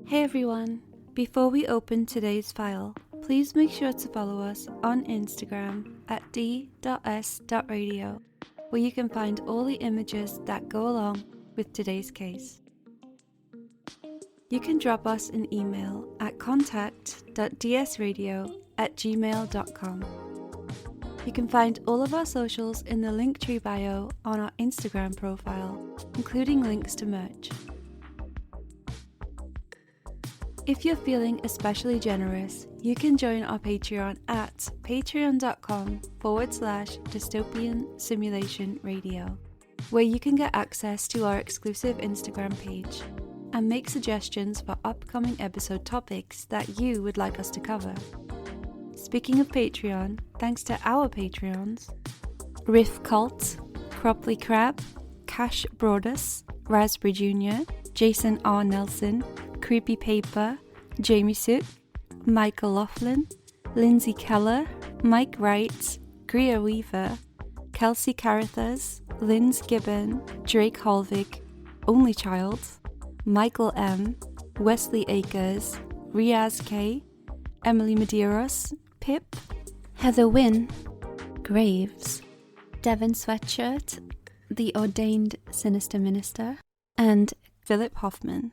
Hey everyone! Before we open today's file, please make sure to follow us on Instagram at d.s.radio, where you can find all the images that go along with today's case. You can drop us an email at contact.dsradio@gmail.com. You can find all of our socials in the Linktree bio on our Instagram profile, including links to merch. If you're feeling especially generous, you can join our Patreon at patreon.com/dystopian simulation radio, where you can get access to our exclusive Instagram page and make suggestions for upcoming episode topics that you would like us to cover. Speaking of Patreon, thanks to our Patreons, Riff Cult, Cropley Crab, Cash Broadus, Raspberry Jr., Jason R. Nelson, Creepy Paper, Jamie Sook, Michael Laughlin, Lindsay Keller, Mike Wright, Greer Weaver, Kelsey Carruthers, Linz Gibbon, Drake Holvig, Only Child, Michael M, Wesley Akers, Riaz K, Emily Medeiros, Pip, Heather Wynn, Graves, Devon Sweatshirt, The Ordained Sinister Minister, and Philip Hoffman.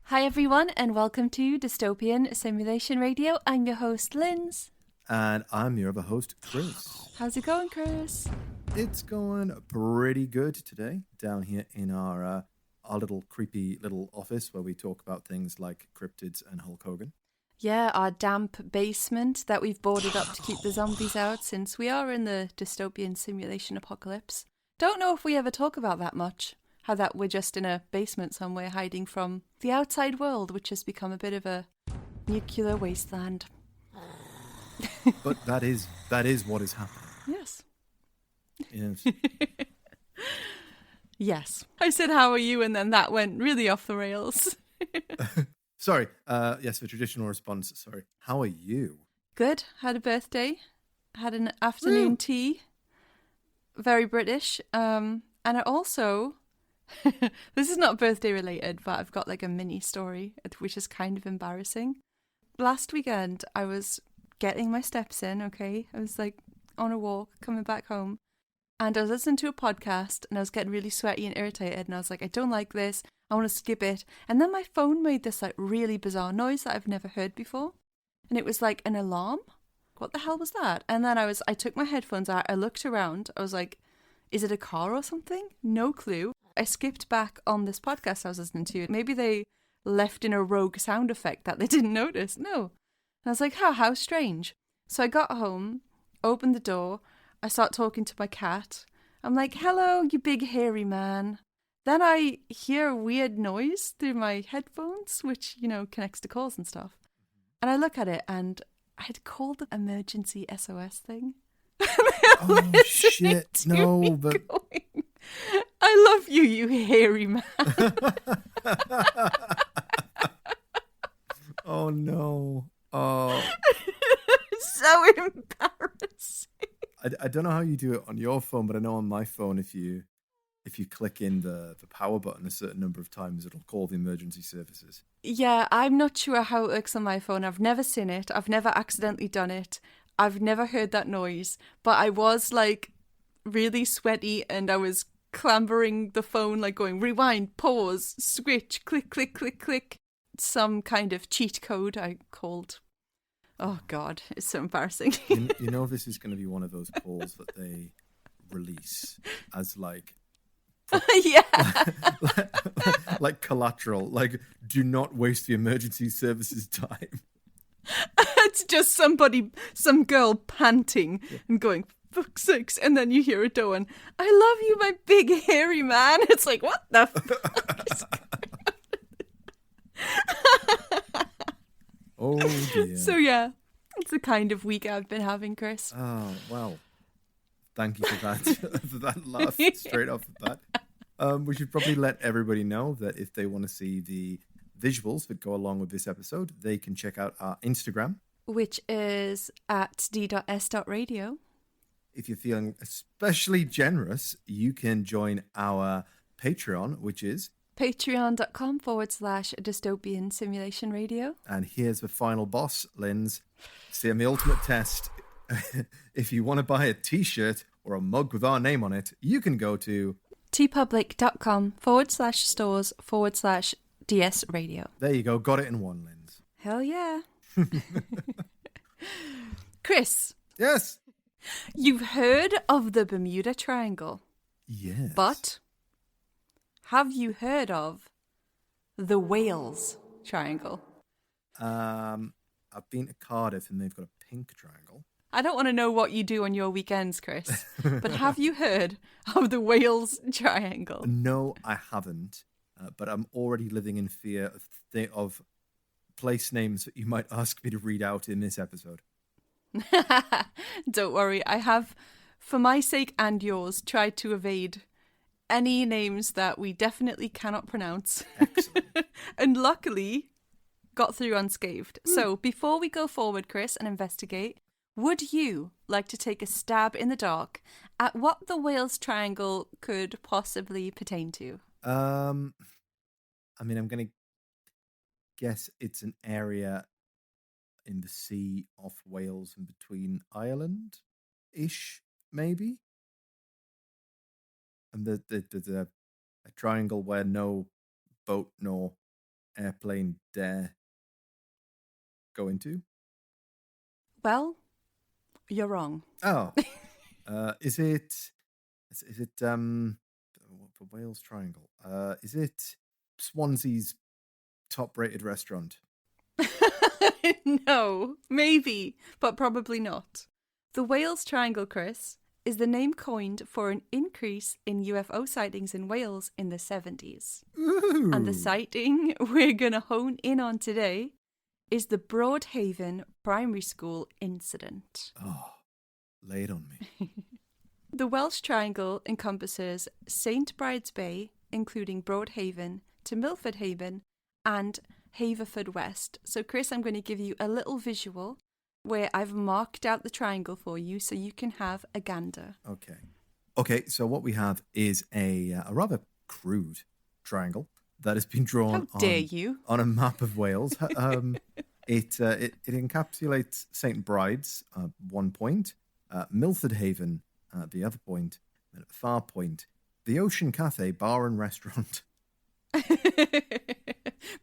Hi everyone, and welcome to Dystopian Simulation Radio. I'm your host, Linz. And I'm your other host, Chris. How's it going, Chris? It's going pretty good today, down here in our little creepy little office where we talk about things like cryptids and Hulk Hogan. Yeah, our damp basement that we've boarded up to keep the zombies out since we are in the dystopian simulation apocalypse. Don't know if we ever talk about that much. How that we're just in a basement somewhere hiding from the outside world, which has become a bit of a nuclear wasteland. But that is what is happening. Yes. Yes. Yes. I said, how are you? And then that went really off the rails. Sorry. Yes, the traditional response. Sorry. How are you? Good. Had a birthday. Had an afternoon tea. Very British. And I also... this is not birthday related, but I've got like a mini story, which is kind of embarrassing. Last weekend, I was getting my steps in, okay? I was like on a walk, coming back home, and I was listening to a podcast, and I was getting really sweaty and irritated, and I was like, I don't like this, I want to skip it. And then my phone made this like really bizarre noise that I've never heard before, and it was like an alarm. What the hell was that? And then I took my headphones out, I looked around, I was like, is it a car or something? No clue. I skipped back on this podcast I was listening to. Maybe they left in a rogue sound effect that they didn't notice. No. And I was like, how strange. So I got home, opened the door, I start talking to my cat. I'm like, hello, you big hairy man. Then I hear a weird noise through my headphones, which, connects to calls and stuff. And I look at it and I had called the emergency SOS thing. Oh, shit. No, but... Going, I love you, you hairy man. Oh, no. Oh. So embarrassing. I don't know how you do it on your phone, but I know on my phone, if you click in the power button a certain number of times, it'll call the emergency services. Yeah, I'm not sure how it works on my phone. I've never seen it. I've never accidentally done it. I've never heard that noise, but I was like really sweaty and I was clambering the phone, like going rewind, pause, switch, click, click, click, click. Some kind of cheat code I called. Oh God, it's so embarrassing. you know this is going to be one of those calls that they release as like Yeah. like collateral. Like, do not waste the emergency services time. It's just some girl panting and going, fuck's sakes. And then you hear a door and, I love you, my big hairy man. It's like, what the fuck is Oh, dear. So, yeah, it's the kind of week I've been having, Chris. Oh, well. Thank you for that. For that laugh straight off the bat. We should probably let everybody know that if they want to see the visuals that go along with this episode, they can check out our Instagram, which is at d.s.radio. If you're feeling especially generous, you can join our Patreon, which is patreon.com/dystopian simulation radio. And here's the final boss, Linz. See, the ultimate test. If you want to buy a t-shirt or a mug with our name on it, you can go to tpublic.com/stores/DS radio. There you go. Got it in one, Linz. Hell yeah. Chris. Yes. You've heard of the Bermuda Triangle. Yes. But have you heard of the Wales Triangle? I've been to Cardiff and they've got a pink triangle. I don't want to know what you do on your weekends, Chris, but have you heard of the Wales Triangle? No, I haven't. But I'm already living in fear of place names that you might ask me to read out in this episode. Don't worry, I have, for my sake and yours, tried to evade any names that we definitely cannot pronounce. Excellent. And luckily, got through unscathed. So before we go forward, Chris, and investigate, would you like to take a stab in the dark at what the Wales Triangle could possibly pertain to? I mean, I'm going to guess it's an area in the sea off Wales and between Ireland-ish, maybe? And there's a triangle where no boat nor airplane dare go into? Well, you're wrong. Oh. Is it the Wales Triangle? Is it Swansea's top-rated restaurant? No, maybe, but probably not. The Wales Triangle, Chris, is the name coined for an increase in UFO sightings in Wales in the 70s. Ooh. And the sighting we're going to hone in on today is the Broadhaven Primary School incident. Oh, lay it on me. The Welsh Triangle encompasses St. Bride's Bay, including Broadhaven to Milford Haven and Haverford West. So, Chris, I'm going to give you a little visual where I've marked out the triangle for you so you can have a gander. Okay, so what we have is a rather crude triangle that has been drawn on a map of Wales. It encapsulates St. Bride's at one point, Milford Haven at the other point, and at far point, the Ocean Cafe bar and restaurant.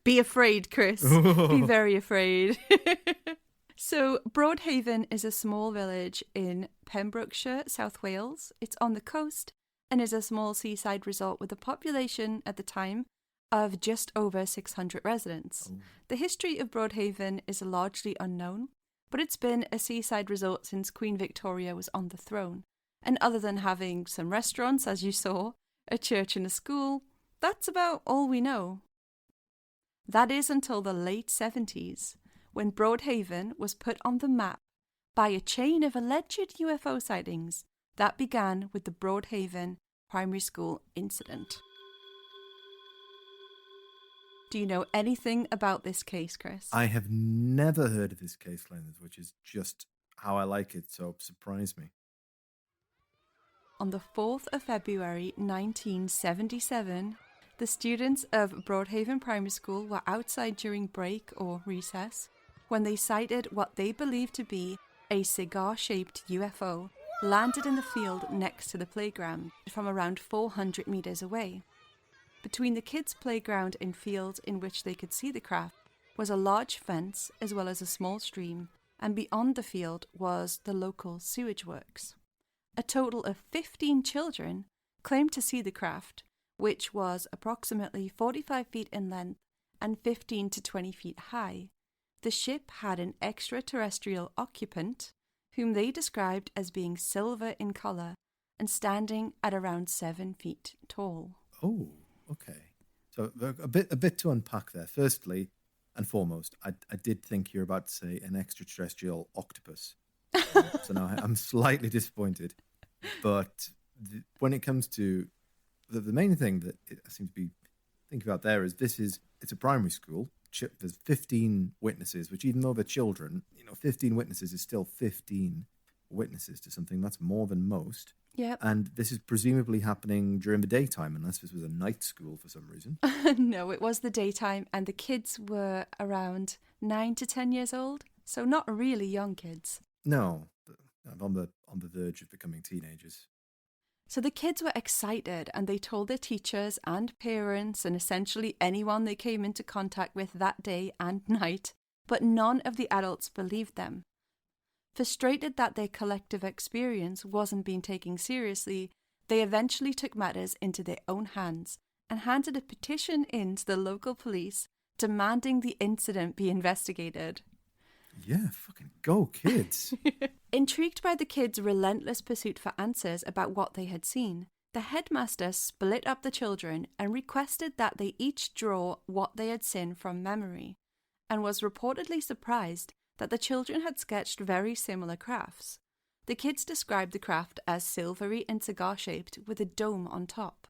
Be afraid, Chris. Be very afraid. So, Broadhaven is a small village in Pembrokeshire, South Wales. It's on the coast and is a small seaside resort with a population at the time of just over 600 residents. Oh. The history of Broadhaven is largely unknown, but it's been a seaside resort since Queen Victoria was on the throne. And other than having some restaurants, as you saw, a church and a school, that's about all we know. That is until the late 70s, when Broadhaven was put on the map by a chain of alleged UFO sightings that began with the Broadhaven Primary School incident. Do you know anything about this case, Chris? I have never heard of this case, Leonard, which is just how I like it, so surprise me. On the 4th of February 1977, the students of Broadhaven Primary School were outside during break or recess when they sighted what they believed to be a cigar-shaped UFO landed in the field next to the playground from around 400 meters away. Between the kids' playground and field in which they could see the craft was a large fence as well as a small stream, and beyond the field was the local sewage works. A total of 15 children claimed to see the craft, which was approximately 45 feet in length and 15 to 20 feet high. The ship had an extraterrestrial occupant, whom they described as being silver in colour and standing at around 7 feet tall. Oh, okay. So a bit to unpack there. Firstly and foremost, I did think you were about to say an extraterrestrial octopus. So now I'm slightly disappointed. But when it comes to the main thing that I seem to be thinking about there is it's a primary school. There's 15 witnesses, which even though they're children, 15 witnesses is still 15 witnesses to something. That's more than most. Yep. And this is presumably happening during the daytime, unless this was a night school for some reason. No, it was the daytime, and the kids were around 9 to 10 years old, so not really young kids. No, on the verge of becoming teenagers. So the kids were excited, and they told their teachers and parents and essentially anyone they came into contact with that day and night, but none of the adults believed them. Frustrated that their collective experience wasn't being taken seriously, they eventually took matters into their own hands and handed a petition in to the local police demanding the incident be investigated. Yeah, fucking go, kids. Intrigued by the kids' relentless pursuit for answers about what they had seen, the headmaster split up the children and requested that they each draw what they had seen from memory, and was reportedly surprised that the children had sketched very similar crafts. The kids described the craft as silvery and cigar-shaped with a dome on top.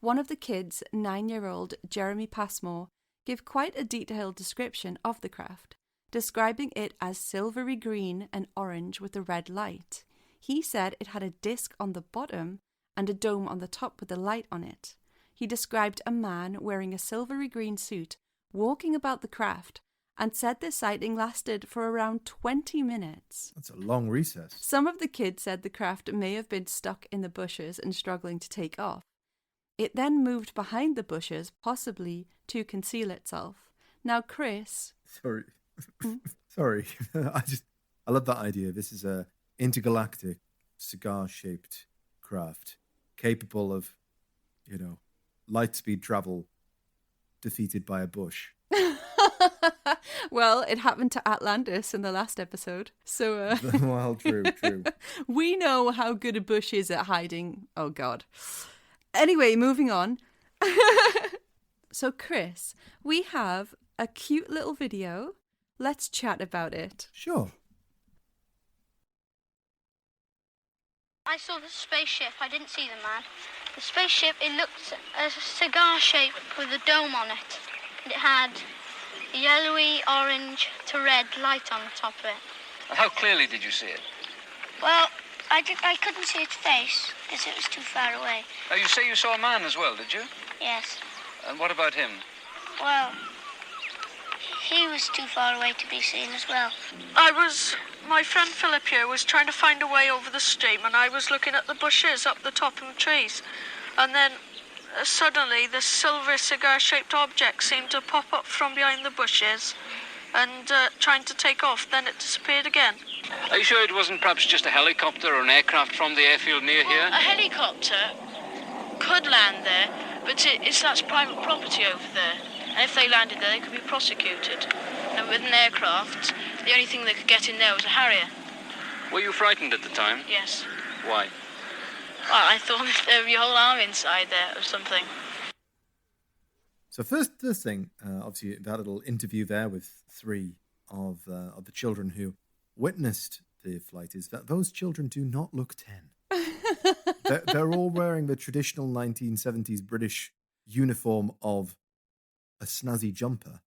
One of the kids, 9-year-old Jeremy Passmore, gave quite a detailed description of the craft, describing it as silvery green and orange with a red light. He said it had a disc on the bottom and a dome on the top with a light on it. He described a man wearing a silvery green suit walking about the craft and said this sighting lasted for around 20 minutes. That's a long recess. Some of the kids said the craft may have been stuck in the bushes and struggling to take off. It then moved behind the bushes, possibly to conceal itself. Now, Chris... Sorry. I love that idea. This is a intergalactic cigar-shaped craft capable of, light speed travel defeated by a bush. Well, it happened to Atlantis in the last episode. So, well, true. We know how good a bush is at hiding. Oh, God. Anyway, moving on. So, Chris, we have a cute little video. Let's chat about it. Sure. I saw the spaceship. I didn't see the man. The spaceship, it looked a cigar shape with a dome on it. It had a yellowy, orange to red light on the top of it. How clearly did you see it? Well, I couldn't see its face because it was too far away. Oh, you say you saw a man as well, did you? Yes. And what about him? Well, he was too far away to be seen as well. My friend Philip here was trying to find a way over the stream, and I was looking at the bushes up the top of the trees. And then suddenly this silver cigar-shaped object seemed to pop up from behind the bushes and trying to take off. Then it disappeared again. Are you sure it wasn't perhaps just a helicopter or an aircraft from the airfield near here? A helicopter could land there, but that's private property over there. And if they landed there, they could be prosecuted. And with an aircraft, the only thing they could get in there was a Harrier. Were you frightened at the time? Yes. Why? Well, I thought there'd be a whole arm inside there or something. So first thing, obviously that little interview there with 3 of the children who witnessed the flight is that those children do not look 10. they're all wearing the traditional 1970s British uniform of a snazzy jumper,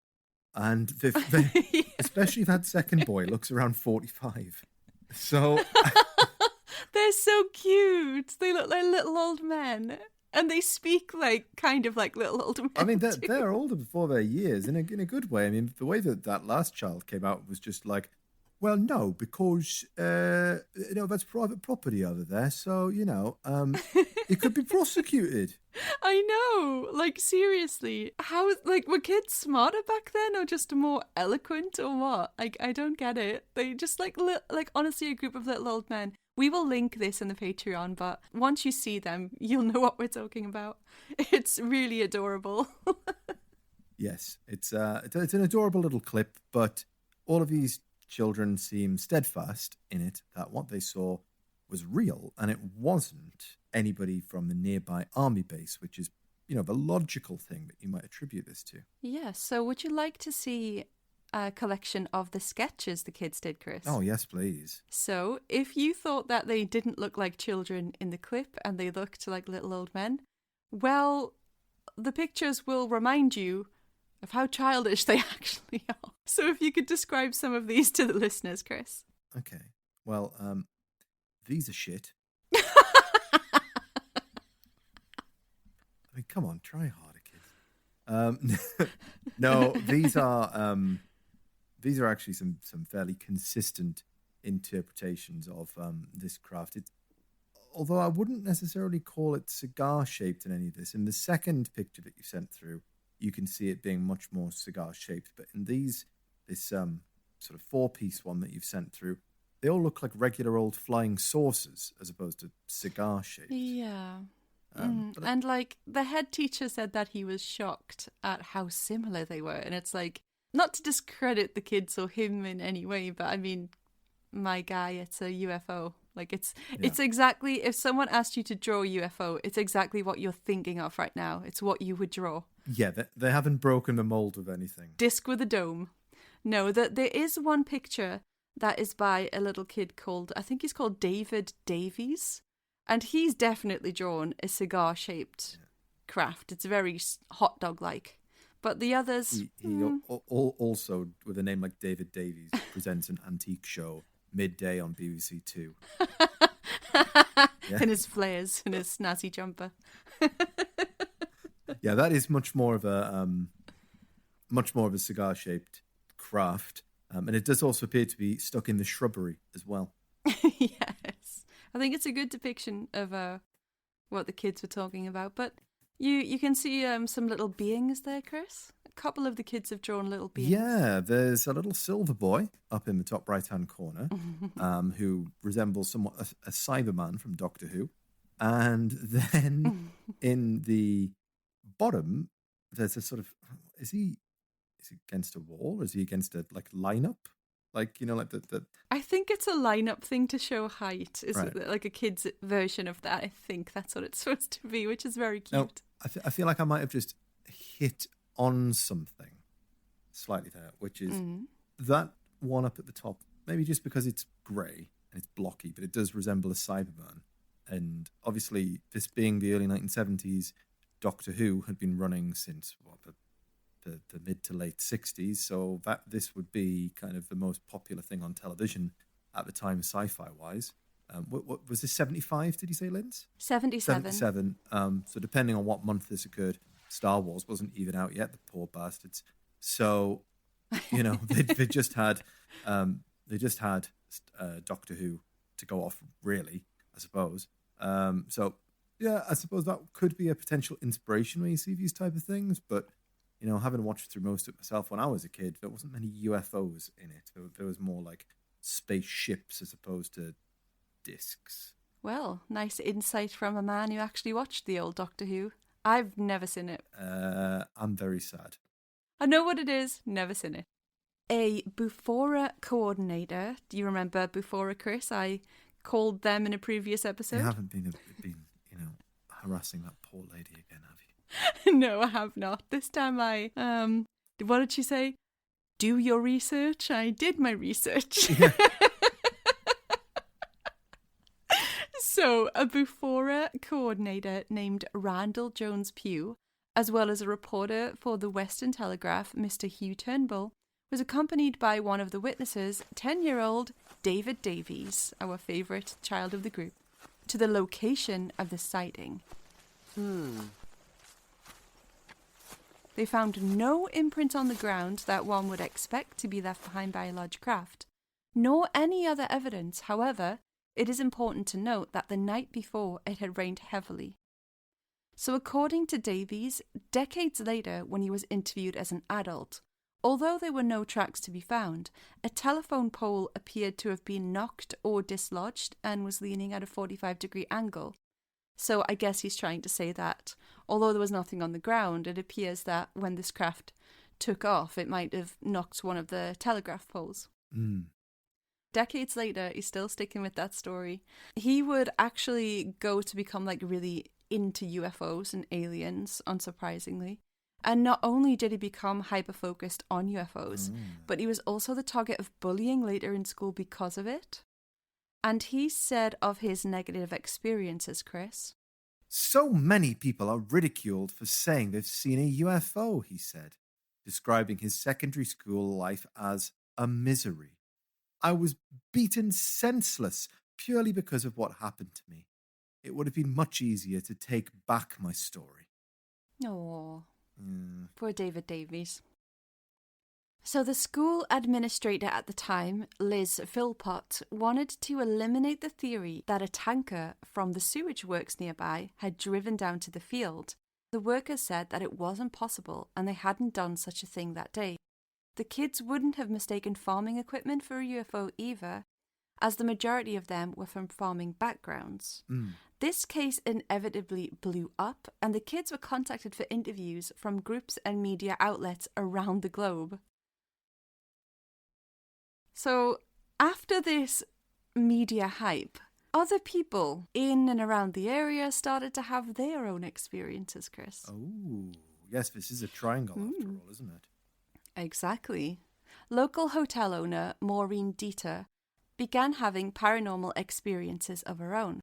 and they Yeah. especially that second boy looks around 45. So they're so cute. They look like little old men, and they speak kind of like little old men. I mean, they're older before their years in a good way. I mean, the way that last child came out was just like, Well, no, because that's private property over there. So it could be prosecuted. I know. Like, seriously, how were kids smarter back then, or just more eloquent, or what? Like, I don't get it. They just honestly, a group of little old men. We will link this in the Patreon, but once you see them, you'll know what we're talking about. It's really adorable. Yes, it's an adorable little clip, but all of these children seem steadfast in it that what they saw was real, and it wasn't anybody from the nearby army base, which is, the logical thing that you might attribute this to. Yeah, so would you like to see a collection of the sketches the kids did, Chris? Oh, yes, please. So, if you thought that they didn't look like children in the clip and they looked like little old men, well, the pictures will remind you of how childish they actually are. So if you could describe some of these to the listeners, Chris. Okay. Well, these are shit. I mean, come on, try harder, kids. No, these are actually some fairly consistent interpretations of this craft. Although I wouldn't necessarily call it cigar-shaped in any of this. In the second picture that you sent through, you can see it being much more cigar-shaped. But in this sort of four-piece one that you've sent through, they all look like regular old flying saucers as opposed to cigar-shaped. Yeah. And the head teacher said that he was shocked at how similar they were. And it's like, not to discredit the kids or him in any way, but I mean, my guy, it's a UFO. Like, it's exactly, if someone asked you to draw a UFO, it's exactly what you're thinking of right now. It's what you would draw. Yeah, they haven't broken the mold of anything. Disc with a dome. No, there is one picture that is by a little kid I think he's called David Davies. And he's definitely drawn a cigar-shaped craft. It's very hot dog-like. But the others... He also, with a name like David Davies, presents an antique show midday on BBC Two. And his flares and his snazzy jumper. Yeah, that is much more of a cigar-shaped craft, and it does also appear to be stuck in the shrubbery as well. Yes, I think it's a good depiction of what the kids were talking about. But you can see some little beings there, Chris. A couple of the kids have drawn little beings. Yeah, there's a little silver boy up in the top right-hand corner who resembles somewhat a Cyberman from Doctor Who. And then in the bottom, there's a sort of... Is he against a wall? Or is he against a lineup? Like, like the... I think it's a lineup thing to show height. Is right. Like a kid's version of that. I think that's what it's supposed to be, which is very cute. No, I feel like I might have just hit on something slightly there, which is that one up at the top, maybe just because it's grey and it's blocky, but it does resemble a Cyberman. And obviously, this being the early 1970s, Doctor Who had been running since the mid to late 60s, so this would be kind of the most popular thing on television at the time, sci-fi wise. What was this, 75, did you say, Linz? 77. 77. So depending on what month this occurred, Star Wars wasn't even out yet, the poor bastards. So, they just had Doctor Who to go off, really, I suppose. So yeah, I suppose that could be a potential inspiration when you see these type of things, but having watched through most of it myself when I was a kid, there wasn't many UFOs in it. There was more like spaceships as opposed to discs. Well, nice insight from a man who actually watched the old Doctor Who. I've never seen it. I'm very sad. I know what it is, never seen it. A Bufora coordinator. Do you remember Bufora, Chris? I called them in a previous episode. You haven't been harassing that poor lady again, have you? No, I have not. This time what did she say? Do your research. I did my research. Yeah. So, a Bufora coordinator named Randall Jones Pugh, as well as a reporter for the Western Telegraph, Mr. Hugh Turnbull, was accompanied by one of the witnesses, 10-year-old David Davies, our favourite child of the group, to the location of the sighting. They found no imprint on the ground that one would expect to be left behind by a large craft, nor any other evidence. However, it is important to note that the night before it had rained heavily. So according to Davies, decades later when he was interviewed as an adult, although there were no tracks to be found, a telephone pole appeared to have been knocked or dislodged and was leaning at a 45-degree angle. So I guess he's trying to say that, although there was nothing on the ground, it appears that when this craft took off, it might have knocked one of the telegraph poles. Decades later, he's still sticking with that story. He would actually go to become like really into UFOs and aliens, unsurprisingly. And not only did he become hyper-focused on UFOs, but he was also the target of bullying later in school because of it. And he said of his negative experiences, Chris, "So many people are ridiculed for saying they've seen a UFO," he said, describing his secondary school life as a misery. "I was beaten senseless purely because of what happened to me. It would have been much easier to take back my story." Oh, poor David Davies. So the school administrator at the time, Liz Philpott, wanted to eliminate the theory that a tanker from the sewage works nearby had driven down to the field. The workers said that it wasn't possible and they hadn't done such a thing that day. The kids wouldn't have mistaken farming equipment for a UFO either, as the majority of them were from farming backgrounds. This case inevitably blew up, and the kids were contacted for interviews from groups and media outlets around the globe. So, after this media hype, other people in and around the area started to have their own experiences, Chris. Oh, yes, this is a triangle after all, isn't it? Exactly. Local hotel owner Maureen Dieter began having paranormal experiences of her own,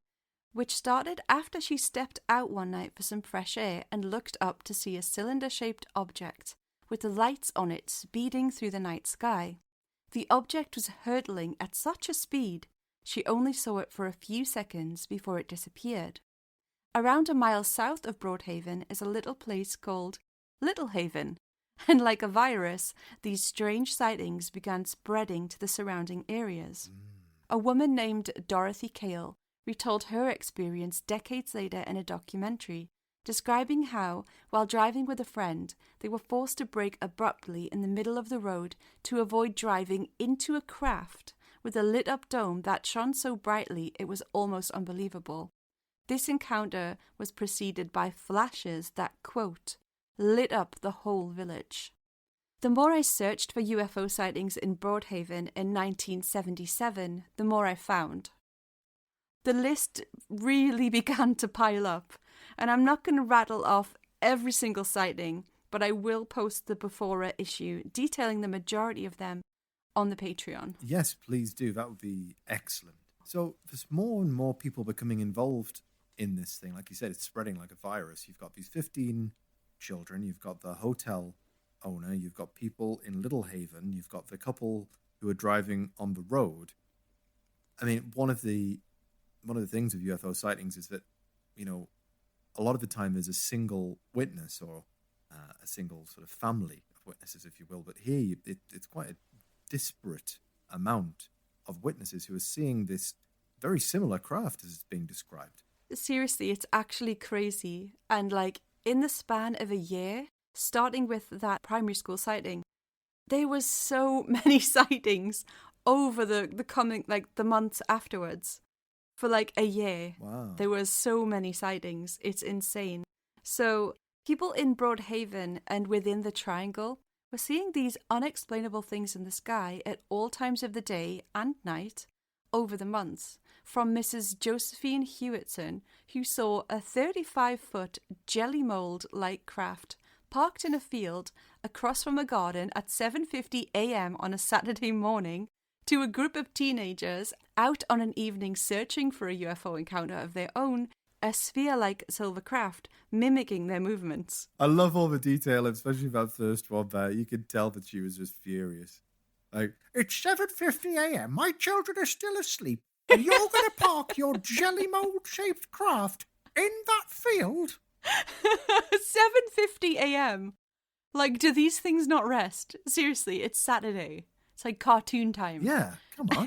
which started after she stepped out one night for some fresh air and looked up to see a cylinder-shaped object with the lights on it speeding through the night sky. The object was hurtling at such a speed, she only saw it for a few seconds before it disappeared. Around a mile south of Broadhaven is a little place called Little Haven, and like a virus, these strange sightings began spreading to the surrounding areas. A woman named Dorothy Cale retold her experience decades later in a documentary, describing how, while driving with a friend, they were forced to brake abruptly in the middle of the road to avoid driving into a craft with a lit-up dome that shone so brightly it was almost unbelievable. This encounter was preceded by flashes that, quote, lit up the whole village. The more I searched for UFO sightings in Broadhaven in 1977, the more I found. The list really began to pile up, and I'm not going to rattle off every single sighting, but I will post the Before issue detailing the majority of them on the Patreon. Yes, please do. That would be excellent. So there's more and more people becoming involved in this thing. Like you said, it's spreading like a virus. You've got these 15 children, you've got the hotel owner, you've got people in Little Haven, you've got the couple who are driving on the road. I mean, one of the things of UFO sightings is that, you know, a lot of the time there's a single witness or a single sort of family of witnesses, if you will. But here it's quite a disparate amount of witnesses who are seeing this very similar craft as it's being described. Seriously, it's actually crazy. And like in the span of a year, starting with that primary school sighting, there was so many sightings over the coming, like the months afterwards. For like a year. Wow. There were so many sightings. It's insane. So people in Broadhaven and within the Triangle were seeing these unexplainable things in the sky at all times of the day and night over the months. From Mrs. Josephine Hewitson, who saw a 35-foot jelly mold-like craft parked in a field across from a garden at 7:50 a.m. on a Saturday morning, to a group of teenagers out on an evening searching for a UFO encounter of their own, a sphere-like silver craft mimicking their movements. I love all the detail, especially that first one there. You could tell that she was just furious. Like, it's 7:50 a.m. My children are still asleep, and you're going to park your jelly mold-shaped craft in that field? 7:50 a.m. Like, do these things not rest? Seriously, it's Saturday. It's like cartoon time. Yeah, come on.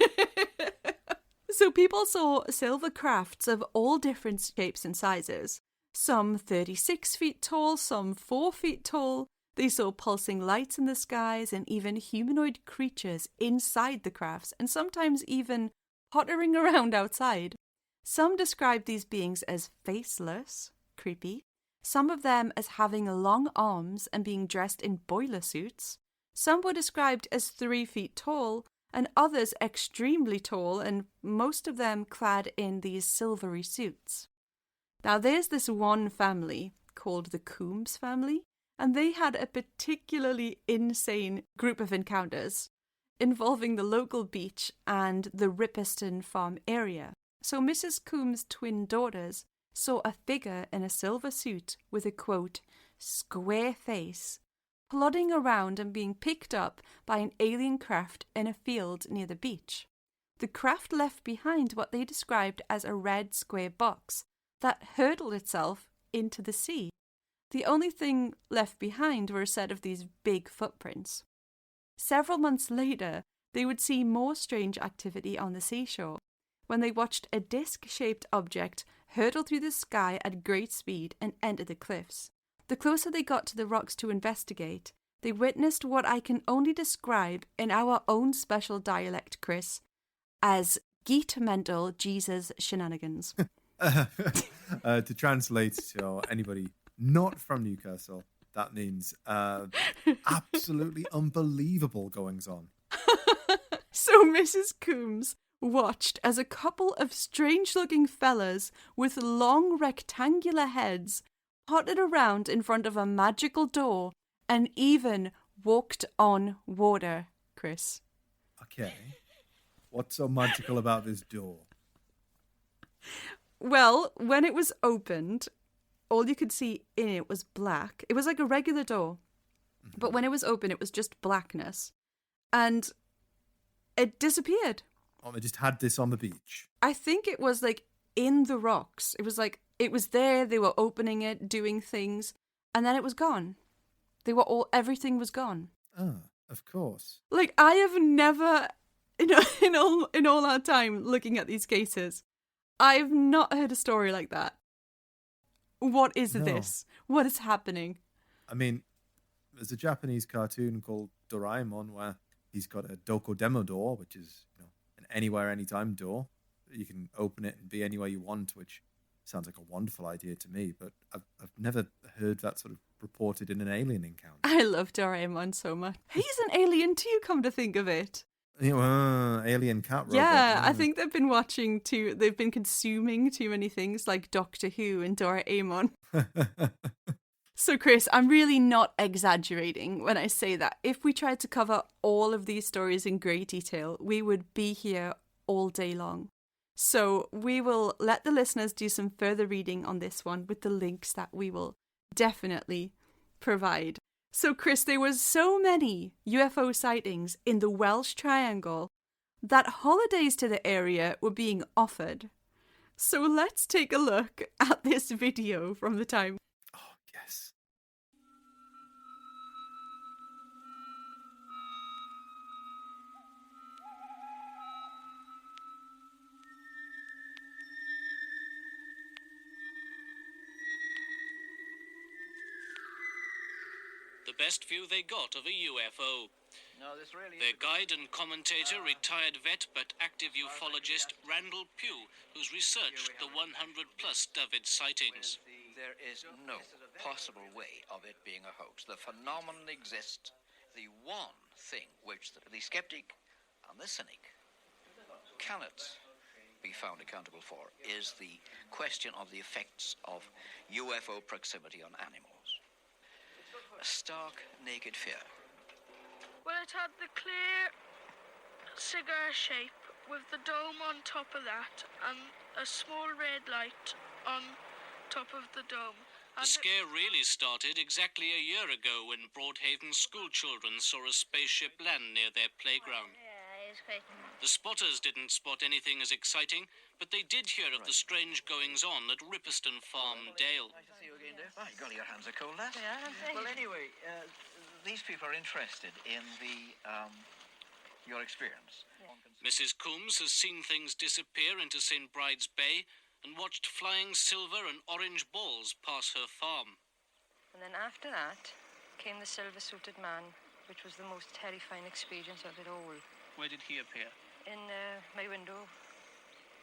So people saw silver crafts of all different shapes and sizes. Some 36 feet tall, some 4 feet tall. They saw pulsing lights in the skies and even humanoid creatures inside the crafts, and sometimes even pottering around outside. Some described these beings as faceless, creepy. Some of them as having long arms and being dressed in boiler suits. Some were described as 3 feet tall, and others extremely tall, and most of them clad in these silvery suits. Now there's this one family called the Coombs family, and they had a particularly insane group of encounters involving the local beach and the Ripperston farm area. So Mrs. Coombs' twin daughters saw a figure in a silver suit with a, quote, square face, plodding around and being picked up by an alien craft in a field near the beach. The craft left behind what they described as a red square box that hurtled itself into the sea. The only thing left behind were a set of these big footprints. Several months later, they would see more strange activity on the seashore when they watched a disc-shaped object hurtle through the sky at great speed and enter the cliffs. The closer they got to the rocks to investigate, they witnessed what I can only describe in our own special dialect, Chris, as geet mental Jesus shenanigans. To translate to anybody not from Newcastle, that means absolutely unbelievable goings on. So Mrs. Coombs watched as a couple of strange-looking fellas with long rectangular heads potted around in front of a magical door and even walked on water, Chris. Okay. What's so magical about this door? Well, when it was opened, all you could see in it was black. It was like a regular door. But when it was open, it was just blackness. And it disappeared. Oh, they just had this on the beach. I think it was like in the rocks. It was like, it was there, they were opening it, doing things, and then it was gone. Everything was gone. Oh, of course. Like, I have never, in all our time looking at these cases, I've not heard a story like that. What is this? What is happening? I mean, there's a Japanese cartoon called Doraemon where he's got a Dokodemo door, which is an anywhere, anytime door. You can open it and be anywhere you want, which sounds like a wonderful idea to me, but I've never heard that sort of reported in an alien encounter. I love Doraemon so much. He's an alien too, come to think of it. Alien cat robot. Yeah, I think they've been consuming too many things like Doctor Who and Doraemon. So Chris, I'm really not exaggerating when I say that if we tried to cover all of these stories in great detail, we would be here all day long. So we will let the listeners do some further reading on this one with the links that we will definitely provide. So Chris, there was so many UFO sightings in the Welsh Triangle that holidays to the area were being offered. So let's take a look at this video from the time. Oh, yes. The best view they got of a UFO. Their guide and commentator, retired vet but active ufologist Randall Pugh, who's researched the 100-plus David sightings. There is no possible way of it being a hoax. The phenomenon exists. The one thing which the skeptic and the cynic cannot be found accountable for is the question of the effects of UFO proximity on animals. A stark, naked fear. Well, it had the clear cigar shape with the dome on top of that and a small red light on top of the dome. The scare really started exactly a year ago when Broadhaven school children saw a spaceship land near their playground. Yeah, it's great. The spotters didn't spot anything as exciting, but they did hear of the strange goings-on at Ripperston Farm, Dale. Nice to see you again, Dave. Oh, golly, your hands are cold, lass. Yeah, I'm saying. Well, anyway, these people are interested in your experience. Mrs. Coombs has seen things disappear into St. Bride's Bay and watched flying silver and orange balls pass her farm. And then after that came the silver-suited man, which was the most terrifying experience of it all. Where did he appear? In my window.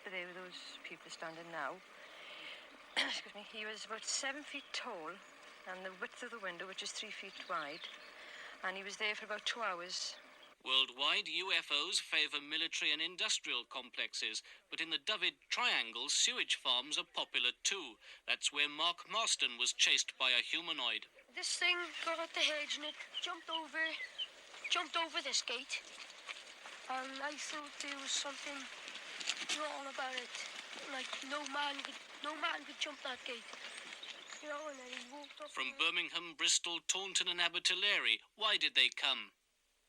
But there were those people standing now. Excuse me. He was about 7 feet tall, and the width of the window, which is 3 feet wide. And he was there for about 2 hours. Worldwide, UFOs favour military and industrial complexes, but in the Dyfed Triangle, sewage farms are popular too. That's where Mark Marston was chased by a humanoid. This thing got up the hedge and it jumped over this gate. And I thought there was something wrong about it. Like no man could jump that gate. You know, and then he walked up. From Birmingham, Bristol, Taunton and Abertillery, why did they come?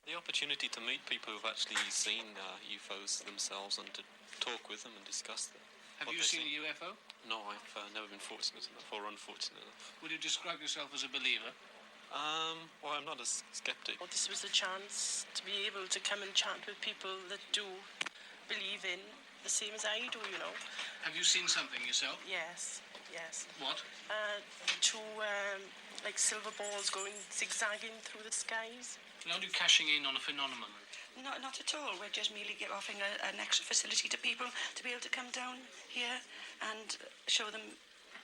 The opportunity to meet people who've actually seen UFOs themselves and to talk with them and discuss them. Have you seen a UFO? No, I've never been fortunate enough or unfortunate enough. Would you describe yourself as a believer? Well, I'm not a skeptic. Well, this was a chance to be able to come and chat with people that do believe in the same as I do, you know. Have you seen something yourself? Yes. What? Two, like silver balls going zigzagging through the skies. Are you cashing in on a phenomenon? No, not at all. We're just merely offering an extra facility to people to be able to come down here and show them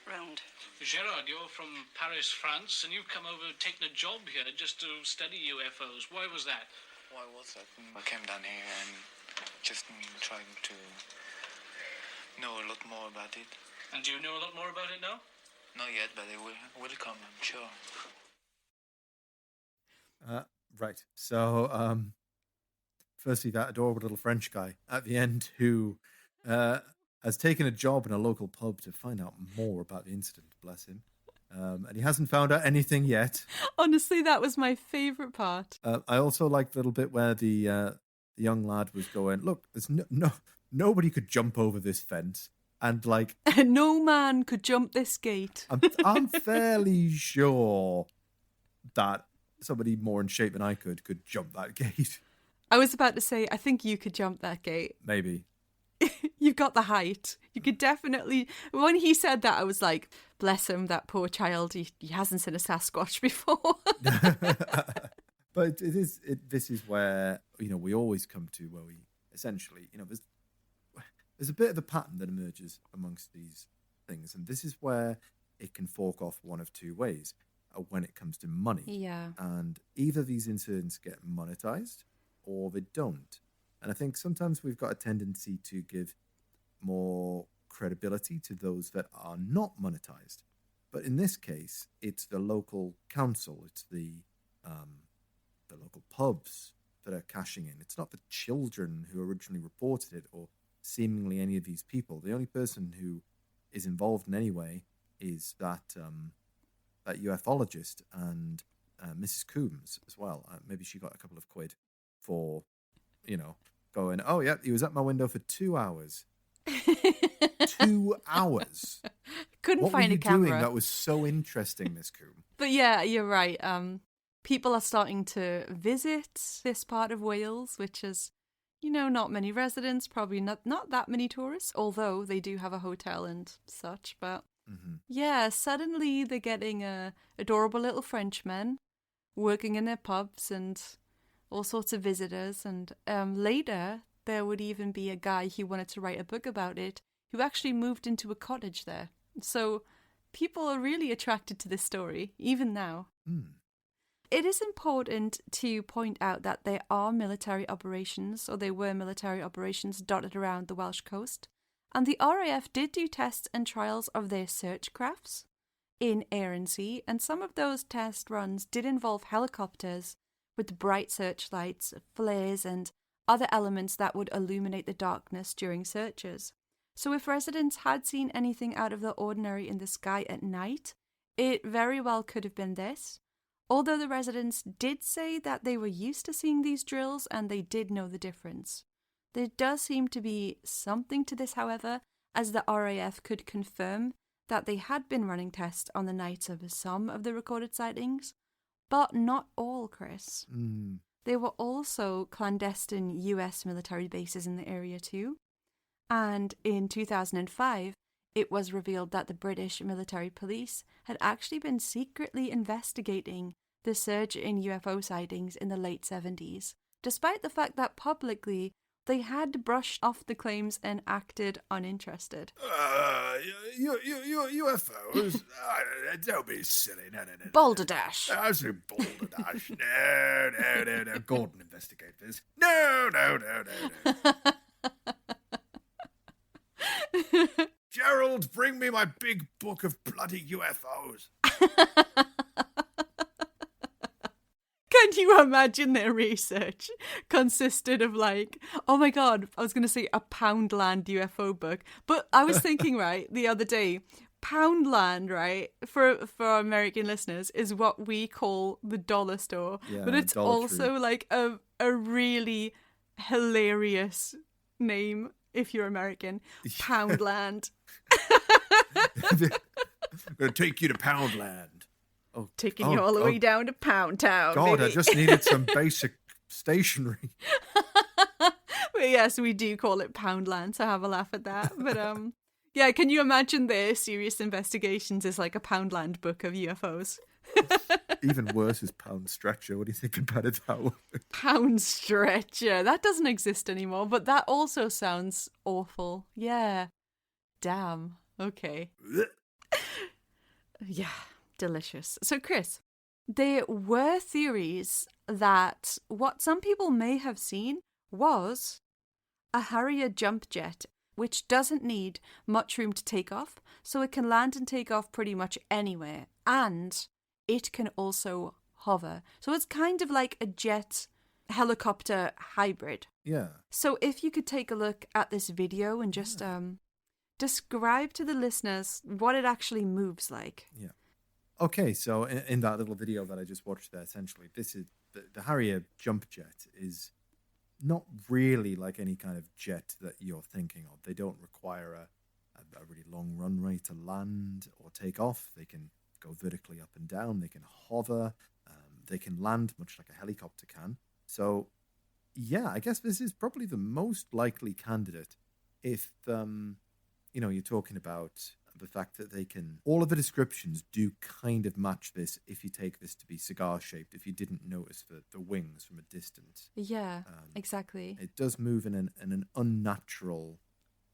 round. Gerard, you're from Paris, France, and you've come over taking a job here just to study UFOs. Why was that? Why was that? I came down here and just trying to know a lot more about it. And do you know a lot more about it now? Not yet, but it will come, I'm sure. Right. So, firstly, that adorable little French guy at the end who has taken a job in a local pub to find out more about the incident, bless him. And he hasn't found out anything yet. Honestly, that was my favourite part. I also liked the little bit where the young lad was going, look, there's nobody could jump over this fence. And like... no man could jump this gate. I'm fairly sure that somebody more in shape than I could jump that gate. I was about to say, I think you could jump that gate. Maybe. You've got the height. You could definitely... When he said that, I was like, bless him, that poor child. He hasn't seen a Sasquatch before. But this is where, we always come to where we essentially, there's a bit of a pattern that emerges amongst these things. And this is where it can fork off one of two ways when it comes to money. Yeah. And either these incidents get monetized or they don't. And I think sometimes we've got a tendency to give more credibility to those that are not monetized. But in this case, it's the local council, it's the local pubs that are cashing in. It's not the children who originally reported it or seemingly any of these people. The only person who is involved in any way is that ufologist and Mrs. Coombs as well. Maybe she got a couple of quid for, going, oh, yeah, he was at my window for 2 hours. 2 hours. Couldn't find a camera. What were you doing that was so interesting, Miss Coombs? But yeah, you're right. People are starting to visit this part of Wales, which is, not many residents, probably not that many tourists, although they do have a hotel and such. But yeah, suddenly they're getting adorable little Frenchmen working in their pubs and all sorts of visitors. And later, there would even be a guy who wanted to write a book about it, who actually moved into a cottage there. So people are really attracted to this story, even now. It is important to point out that there are military operations, or there were military operations dotted around the Welsh coast, and the RAF did do tests and trials of their search crafts in air and sea, and some of those test runs did involve helicopters with bright searchlights, flares, and other elements that would illuminate the darkness during searches. So if residents had seen anything out of the ordinary in the sky at night, it very well could have been this. Although the residents did say that they were used to seeing these drills and they did know the difference. There does seem to be something to this, however, as the RAF could confirm that they had been running tests on the nights of some of the recorded sightings, but not all, Chris. there were also clandestine US military bases in the area too. And in 2005, it was revealed that the British military police had actually been secretly investigating the surge in UFO sightings in the late 70s, despite the fact that publicly they had brushed off the claims and acted uninterested. UFOs? Don't be silly. No. Balderdash. Absolute balderdash. No. Gordon, investigate this. No. Gerald, bring me my big book of bloody UFOs. Can you imagine their research consisted of like, oh my God, I was going to say a Poundland UFO book. But I was thinking, right, the other day, Poundland, right, for American listeners, is what we call the dollar store. Yeah, but it's Dollar also Tree. like a really hilarious name if you're American. Poundland. I'm going to take you to Poundland. Oh, Taking you all the way down to Pound Town. God, baby. I just needed some basic stationery. But yes, we do call it Poundland, so have a laugh at that. But yeah, can you imagine their serious investigations is like a Poundland book of UFOs? Even worse is Pound Stretcher. What do you think about it that way? Pound Stretcher. That doesn't exist anymore, but that also sounds awful. Yeah. Damn. Okay. Yeah. Delicious. So, Chris, there were theories that what some people may have seen was a Harrier jump jet, which doesn't need much room to take off, so it can land and take off pretty much anywhere, and it can also hover. So it's kind of like a jet helicopter hybrid. Yeah. So if you could take a look at this video and just describe to the listeners what it actually moves like. Yeah. Okay, so in that little video that I just watched there, essentially, this is the Harrier jump jet is not really like any kind of jet that you're thinking of. They don't require a really long runway to land or take off. They can go vertically up and down. They can hover. They can land much like a helicopter can. So, yeah, I guess this is probably the most likely candidate if, you're talking about the fact that they can, all of the descriptions do kind of match this if you take this to be cigar-shaped, if you didn't notice the wings from a distance. Yeah, exactly. It does move in an unnatural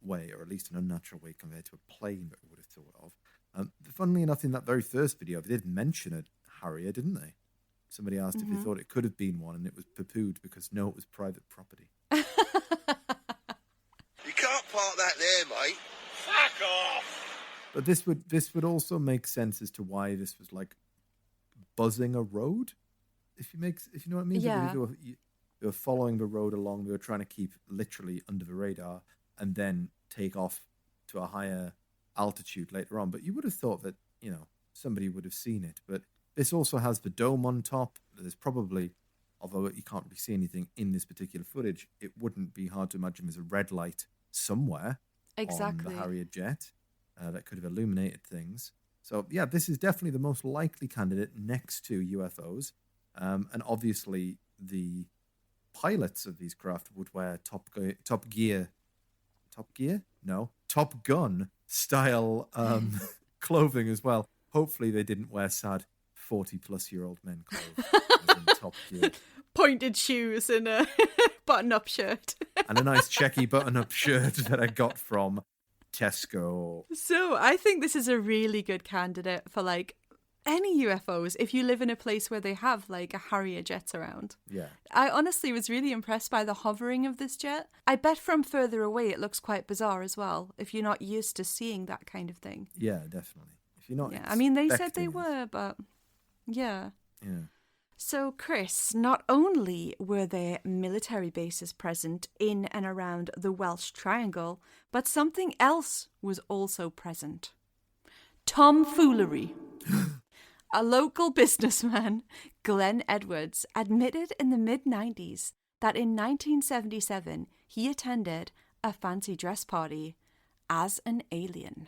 way, or at least an unnatural way compared to a plane that we would have thought of. Funnily enough, in that very first video, they did mention a Harrier, didn't they? Somebody asked if they thought it could have been one, and it was poo-pooed because no, it was private property. You can't park that there, mate. Fuck off! But this would also make sense as to why this was like buzzing a road, if you know what I mean. Yeah. They were following the road along. They were trying to keep literally under the radar and then take off to a higher altitude later on. But you would have thought that somebody would have seen it. But this also has the dome on top. There's probably, although you can't really see anything in this particular footage, it wouldn't be hard to imagine there's a red light somewhere on the Harrier jet. That could have illuminated things. So, yeah, this is definitely the most likely candidate next to UFOs. And obviously, the pilots of these craft would wear Top Gun style clothing as well. Hopefully, they didn't wear sad 40-plus-year-old men clothes as in Top Gear. Pointed shoes and a button-up shirt. And a nice checky button-up shirt that I got from Tesco. So I think this is a really good candidate for like any UFOs if you live in a place where they have like a Harrier jet around. Yeah. I honestly was really impressed by the hovering of this jet. I bet from further away it looks quite bizarre as well if you're not used to seeing that kind of thing. Yeah, definitely. If you're not I mean, they said they expecting were, but yeah. Yeah. So, Chris, not only were there military bases present in and around the Welsh Triangle, but something else was also present. Tomfoolery. A local businessman, Glenn Edwards, admitted in the mid-90s that in 1977 he attended a fancy dress party as an alien.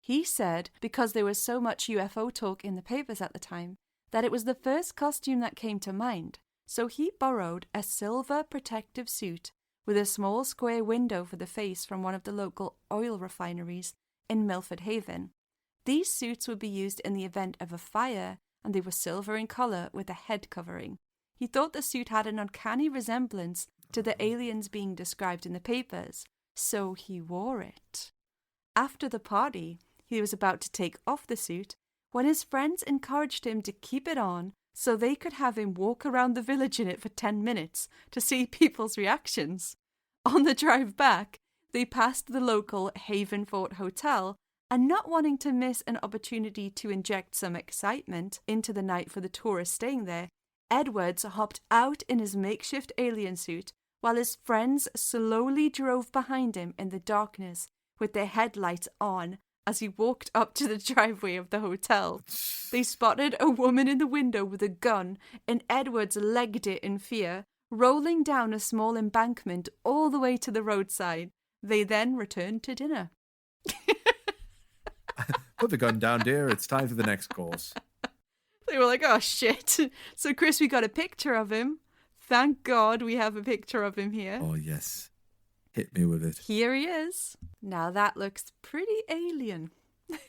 He said because there was so much UFO talk in the papers at the time, that it was the first costume that came to mind, So he borrowed a silver protective suit with a small square window for the face from one of the local oil refineries in Milford Haven. These suits would be used in the event of a fire, and they were silver in colour with a head covering. He thought the suit had an uncanny resemblance to the aliens being described in the papers, so he wore it. After the party, he was about to take off the suit when his friends encouraged him to keep it on so they could have him walk around the village in it for 10 minutes to see people's reactions. On the drive back, they passed the local Haven Fort Hotel, and not wanting to miss an opportunity to inject some excitement into the night for the tourists staying there, Edwards hopped out in his makeshift alien suit while his friends slowly drove behind him in the darkness with their headlights on as he walked up to the driveway of the hotel. They spotted a woman in the window with a gun, and Edwards legged it in fear, rolling down a small embankment all the way to the roadside. They then returned to dinner. Put the gun down, dear. It's time for the next course. They were like, oh, shit. So, Chris, we got a picture of him. Thank God we have a picture of him here. Oh, yes. Hit me with it. Here he is. Now, that looks pretty alien.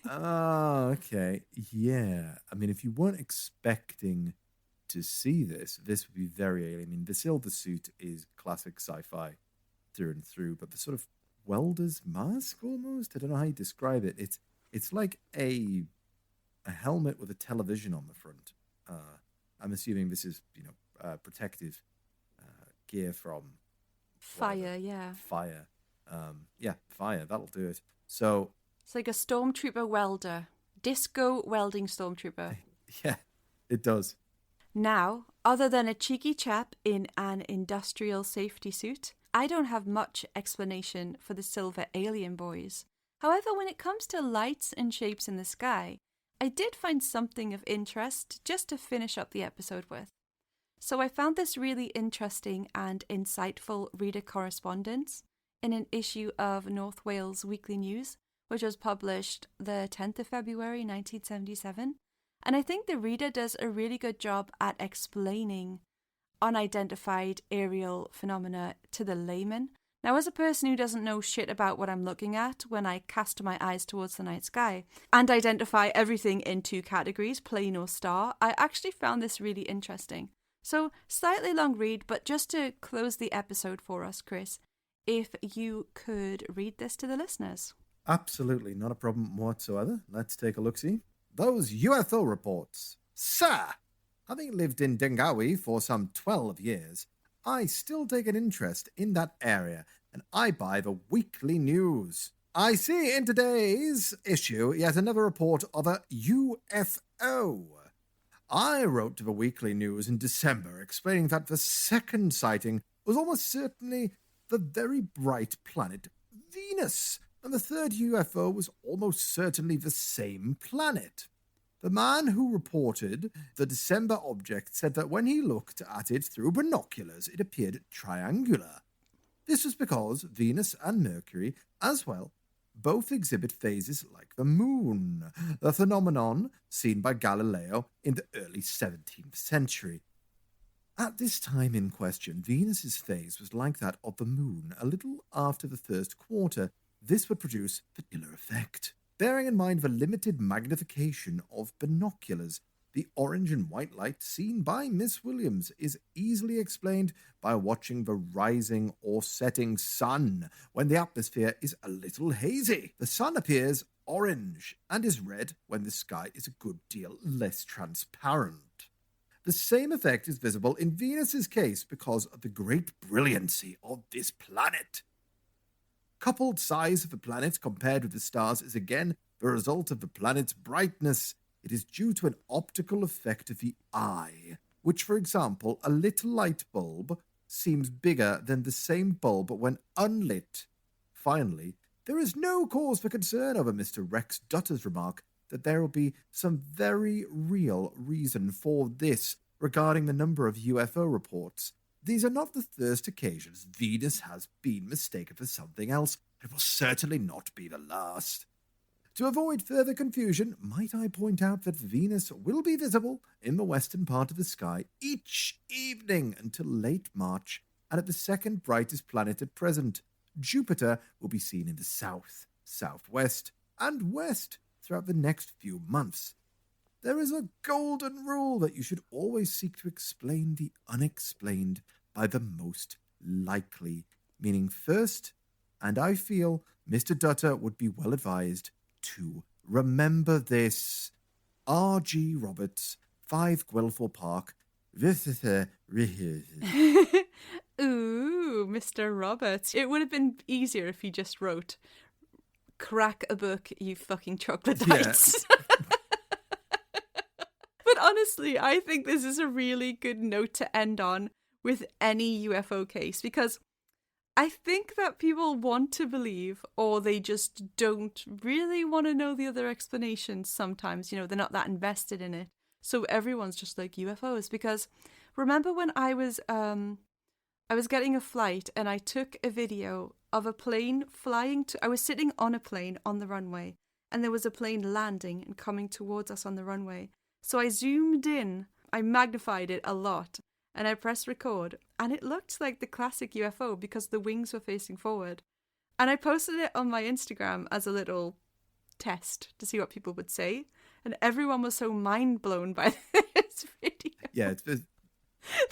Oh, okay. Yeah. I mean, if you weren't expecting to see this, this would be very alien. I mean, the silver suit is classic sci-fi through and through, but the sort of welder's mask almost? I don't know how you describe it. It's like a helmet with a television on the front. I'm assuming this is, protective gear from fire, yeah. Fire. Fire. That'll do it. So it's like a stormtrooper welder. Disco welding stormtrooper. Yeah, it does. Now, other than a cheeky chap in an industrial safety suit, I don't have much explanation for the silver alien boys. However, when it comes to lights and shapes in the sky, I did find something of interest just to finish up the episode with. So I found this really interesting and insightful reader correspondence in an issue of North Wales Weekly News, which was published the 10th of February 1977. And I think the reader does a really good job at explaining unidentified aerial phenomena to the layman. Now, as a person who doesn't know shit about what I'm looking at when I cast my eyes towards the night sky and identify everything in two categories, plane or star, I actually found this really interesting. So, slightly long read, but just to close the episode for us, Chris, if you could read this to the listeners. Absolutely, not a problem whatsoever. Let's take a look-see. Those UFO reports. Sir, having lived in Dengawi for some 12 years, I still take an interest in that area, and I buy the Weekly News. I see in today's issue yet another report of a UFO. I wrote to the Weekly News in December explaining that the second sighting was almost certainly the very bright planet Venus, and the third UFO was almost certainly the same planet. The man who reported the December object said that when he looked at it through binoculars, it appeared triangular. This was because Venus and Mercury, as well, both exhibit phases like the moon, the phenomenon seen by Galileo in the early 17th century. At this time in question, Venus's phase was like that of the moon a little after the first quarter. This would produce the Diller effect. Bearing in mind the limited magnification of binoculars, the orange and white light seen by Miss Williams is easily explained by watching the rising or setting sun when the atmosphere is a little hazy. The sun appears orange and is red when the sky is a good deal less transparent. The same effect is visible in Venus's case because of the great brilliancy of this planet. Coupled size of the planet compared with the stars is again the result of the planet's brightness. It is due to an optical effect of the eye, which, for example, a little light bulb seems bigger than the same bulb when unlit. Finally, there is no cause for concern over Mr. Rex Dutter's remark that there will be some very real reason for this regarding the number of UFO reports. These are not the first occasions Venus has been mistaken for something else. It will certainly not be the last. To avoid further confusion, might I point out that Venus will be visible in the western part of the sky each evening until late March, and at the second brightest planet at present. Jupiter will be seen in the south, southwest, and west throughout the next few months. There is a golden rule that you should always seek to explain the unexplained by the most likely, meaning first, and I feel Mr. Dutter would be well advised to remember this. R.G. Roberts, 5 Guelph Park. Ooh, Mr. Roberts. It would have been easier if he just wrote, crack a book, you fucking troglodytes. Yeah. But honestly, I think this is a really good note to end on with any UFO case, because I think that people want to believe, or they just don't really want to know the other explanations sometimes. You know, they're not that invested in it. So everyone's just like UFOs. Because remember when I was getting a flight and I took a video of a plane flying I was sitting on a plane on the runway, and there was a plane landing and coming towards us on the runway. So I zoomed in, I magnified it a lot, and I pressed record, and it looked like the classic UFO because the wings were facing forward. And I posted it on my Instagram as a little test to see what people would say, and everyone was so mind blown by this video. Yeah,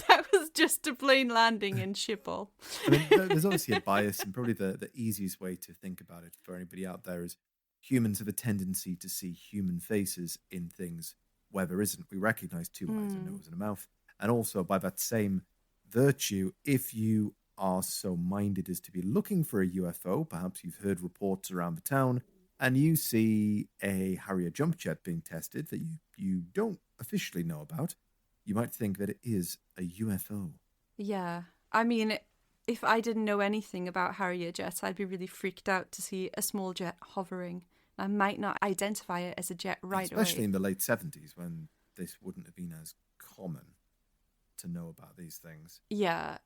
that was just a plane landing in Schiphol. I mean, there's obviously a bias, and probably the easiest way to think about it for anybody out there is humans have a tendency to see human faces in things where there isn't. We recognize 2 eyes, a nose, and a mouth. And also, by that same virtue, if you are so minded as to be looking for a UFO, perhaps you've heard reports around the town, and you see a Harrier jump jet being tested that you don't officially know about, you might think that it is a UFO. Yeah. I mean, if I didn't know anything about Harrier jets, I'd be really freaked out to see a small jet hovering. I might not identify it as a jet right away. Especially in the late 70s, when this wouldn't have been as common to know about these things. Yeah.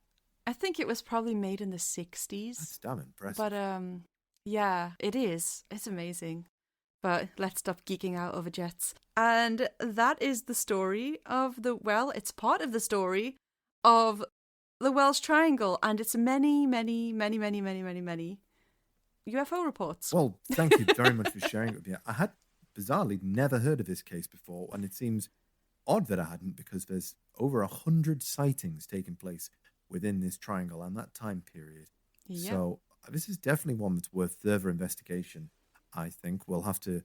I think it was probably made in the 60s. That's damn impressive. But yeah, it is. It's amazing. But let's stop geeking out over jets. And that is the story of it's part of the story of the Welsh Triangle and its many, many, many, many, many, many, many UFO reports. Well, thank you very much for sharing it with me. I had bizarrely never heard of this case before, and it seems odd that I hadn't, because there's over 100 sightings taking place within this triangle and that time period. Yeah. So this is definitely one that's worth further investigation. I think we'll have to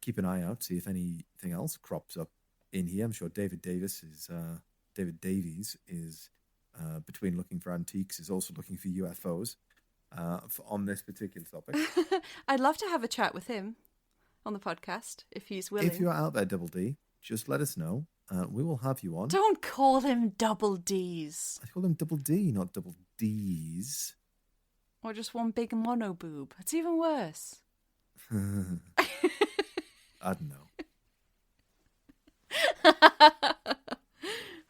keep an eye out, see if anything else crops up in here. I'm sure David Davies is between looking for antiques, is also looking for UFOs on this particular topic. I'd love to have a chat with him on the podcast if he's willing. If you're out there, Double D, just let us know. We will have you on. Don't call him Double D's. I call him Double D, not Double D's. Or just one big mono boob. It's even worse. I don't know.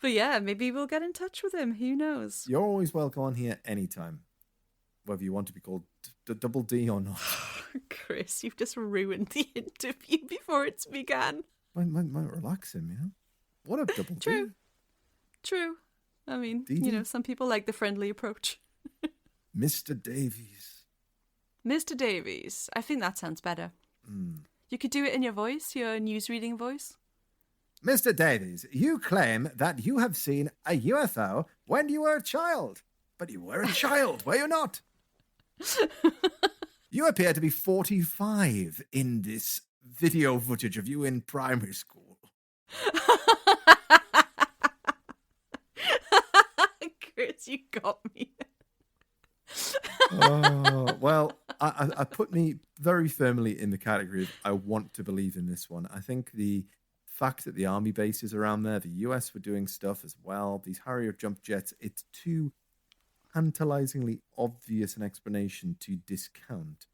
But yeah, maybe we'll get in touch with him. Who knows? You're always welcome on here anytime, whether you want to be called Double D or not. Chris, you've just ruined the interview before it's began. Might relax him, you know? What a Double D. True. I mean, D-D? you know, some people like the friendly approach. Mr. Davies. Mr. Davies. I think that sounds better. You could do it in your voice, your newsreading voice. Mr. Davies, you claim that you have seen a UFO when you were a child. But you were a child, were you not? You appear to be 45 in this video footage of you in primary school. Chris, you got me. Well, I put me very firmly in the category of I want to believe in this one. I think the fact that the army bases around there, the US were doing stuff as well, these Harrier jump jets, it's too tantalizingly obvious an explanation to discount.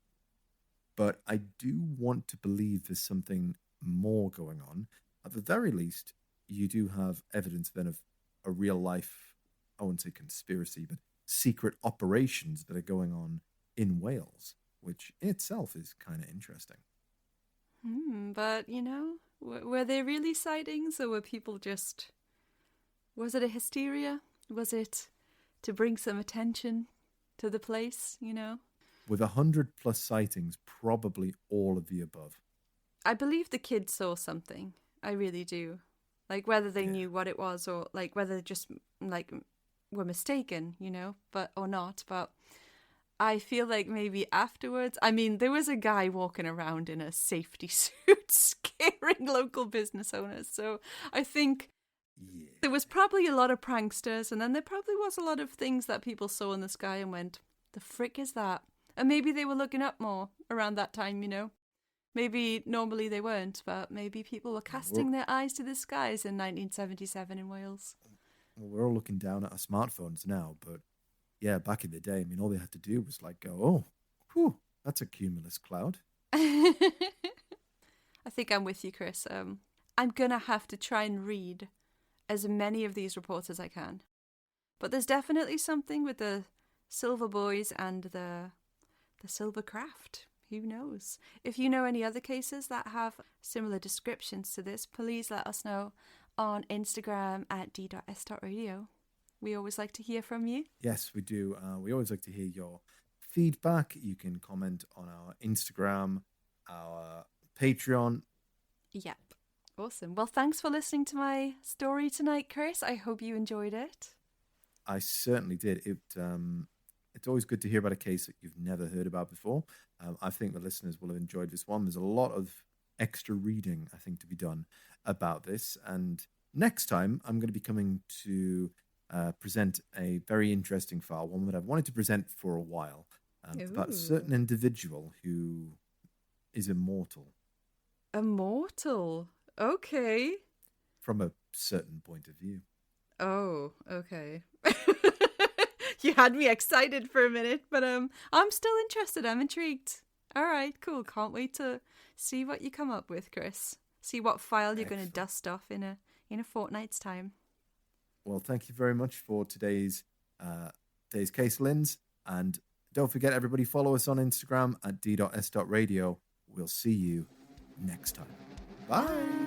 But I do want to believe there's something more going on. At the very least, you do have evidence then of a real life, I wouldn't say conspiracy, but secret operations that are going on in Wales, which in itself is kind of interesting. But, you know, were they really sightings, or were people just... Was it a hysteria? Was it to bring some attention to the place, you know? With 100+ sightings, probably all of the above. I believe the kids saw something. I really do. Like, whether they knew what it was, or, like, whether they just, like, were mistaken, you know, or not. But I feel like maybe afterwards... I mean, there was a guy walking around in a safety suit scaring local business owners. So I think there was probably a lot of pranksters, and then there probably was a lot of things that people saw in the sky and went, the frick is that? And maybe they were looking up more around that time, you know. Maybe normally they weren't, but maybe people were casting their eyes to the skies in 1977 in Wales. Well, we're all looking down at our smartphones now, but yeah, back in the day, I mean, all they had to do was like go, oh, whew, that's a cumulus cloud. I think I'm with you, Chris. I'm going to have to try and read as many of these reports as I can. But there's definitely something with the Silver Boys and the Silver Craft. Who knows? If you know any other cases that have similar descriptions to this, please let us know on Instagram at d.s.radio. We always like to hear from you. Yes, we do. We always like to hear your feedback. You can comment on our Instagram, our Patreon. Yep. Awesome. Well, thanks for listening to my story tonight, Chris. I hope you enjoyed it. I certainly did. It's always good to hear about a case that you've never heard about before. I think the listeners will have enjoyed this one. There's a lot of extra reading, I think, to be done about this. And next time, I'm going to be coming to present a very interesting file, one that I've wanted to present for a while, about a certain individual who is immortal. Immortal? Okay. From a certain point of view. Oh, okay. You had me excited for a minute, but I'm still interested. I'm intrigued. All right, cool. Can't wait to see what you come up with, Chris. See what file you're going to dust off in a fortnight's time. Well, thank you very much for today's case, Linz. And don't forget, everybody, follow us on Instagram at d.s.radio. We'll see you next time. Bye.